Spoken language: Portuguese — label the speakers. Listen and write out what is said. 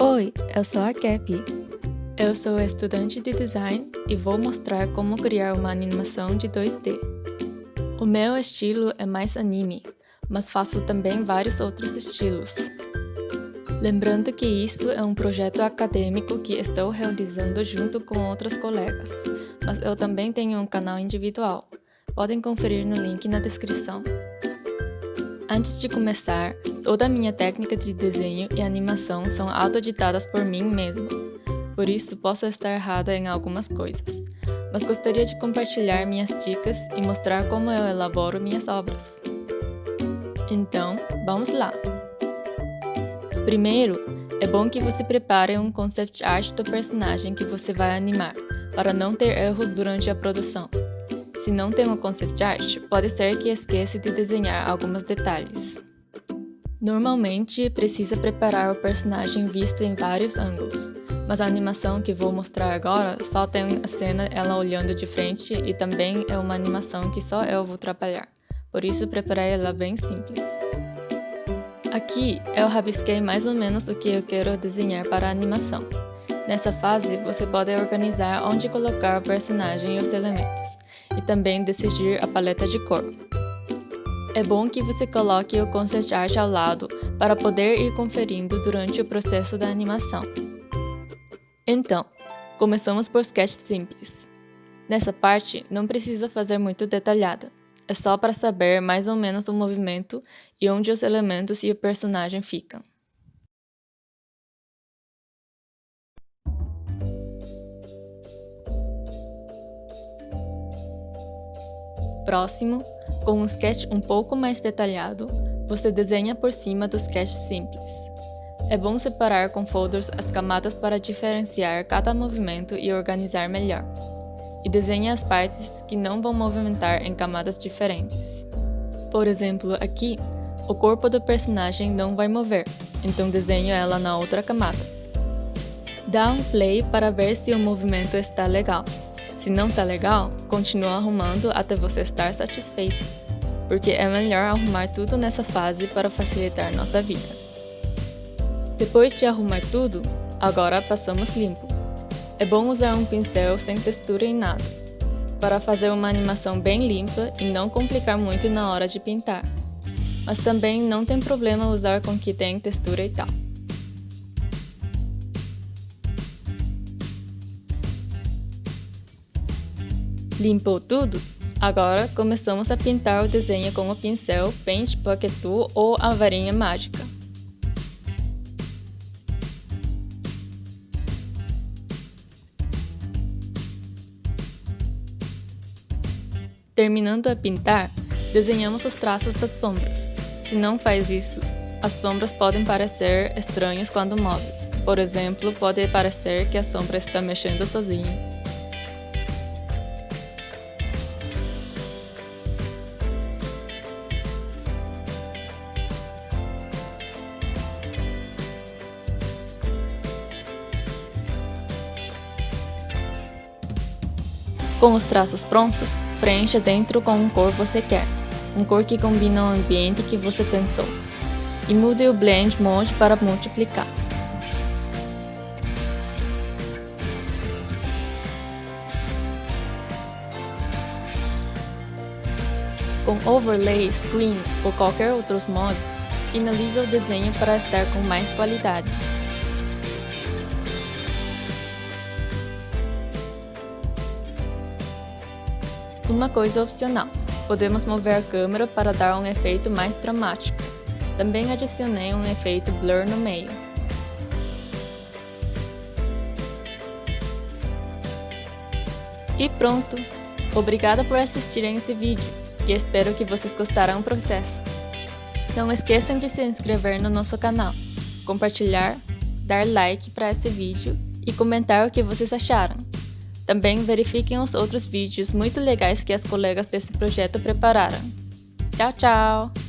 Speaker 1: Oi, eu sou a Kepi. Eu sou estudante de design e vou mostrar como criar uma animação de 2D. O meu estilo é mais anime, mas faço também vários outros estilos. Lembrando que isso é um projeto acadêmico que estou realizando junto com outros colegas, mas eu também tenho um canal individual. Podem conferir no link na descrição. Antes de começar, toda a minha técnica de desenho e animação são autoditadas por mim mesma. Por isso, posso estar errada em algumas coisas, mas gostaria de compartilhar minhas dicas e mostrar como eu elaboro minhas obras. Então, vamos lá! Primeiro, é bom que você prepare um concept art do personagem que você vai animar, para não ter erros durante a produção. Se não tem um concept art, pode ser que esqueça de desenhar alguns detalhes. Normalmente, precisa preparar o personagem visto em vários ângulos, mas a animação que vou mostrar agora só tem a cena ela olhando de frente e também é uma animação que só eu vou trabalhar, por isso preparei ela bem simples. Aqui eu rabisquei mais ou menos o que eu quero desenhar para a animação. Nessa fase, você pode organizar onde colocar o personagem e os elementos, e também decidir a paleta de cor. É bom que você coloque o concept art ao lado para poder ir conferindo durante o processo da animação. Então, começamos por sketch simples. Nessa parte, não precisa fazer muito detalhada. É só para saber mais ou menos o movimento e onde os elementos e o personagem ficam. Próximo, com um sketch um pouco mais detalhado, você desenha por cima do sketch simples. É bom separar com folders as camadas para diferenciar cada movimento e organizar melhor. E desenhe as partes que não vão movimentar em camadas diferentes. Por exemplo, aqui, o corpo do personagem não vai mover, então desenho ela na outra camada. Dá um play para ver se o movimento está legal. Se não está legal, continua arrumando até você estar satisfeito, porque é melhor arrumar tudo nessa fase para facilitar nossa vida. Depois de arrumar tudo, agora passamos limpo. É bom usar um pincel sem textura em nada, para fazer uma animação bem limpa e não complicar muito na hora de pintar. Mas também não tem problema usar com que tem textura e tal. Limpou tudo? Agora começamos a pintar o desenho com o pincel, Paint Bucket Tool ou a varinha mágica. Terminando a pintar, desenhamos os traços das sombras. Se não faz isso, as sombras podem parecer estranhas quando move. Por exemplo, pode parecer que a sombra está mexendo sozinha. Com os traços prontos, preencha dentro com uma cor você quer, uma cor que combina ao ambiente que você pensou, e mude o Blend Mode para multiplicar. Com Overlay, Screen ou qualquer outros modos, finaliza o desenho para estar com mais qualidade. Uma coisa opcional, podemos mover a câmera para dar um efeito mais dramático. Também adicionei um efeito blur no meio. E pronto! Obrigada por assistirem esse vídeo e espero que vocês gostaram do processo. Não esqueçam de se inscrever no nosso canal, compartilhar, dar like para esse vídeo e comentar o que vocês acharam. Também verifiquem os outros vídeos muito legais que as colegas desse projeto prepararam. Tchau, tchau!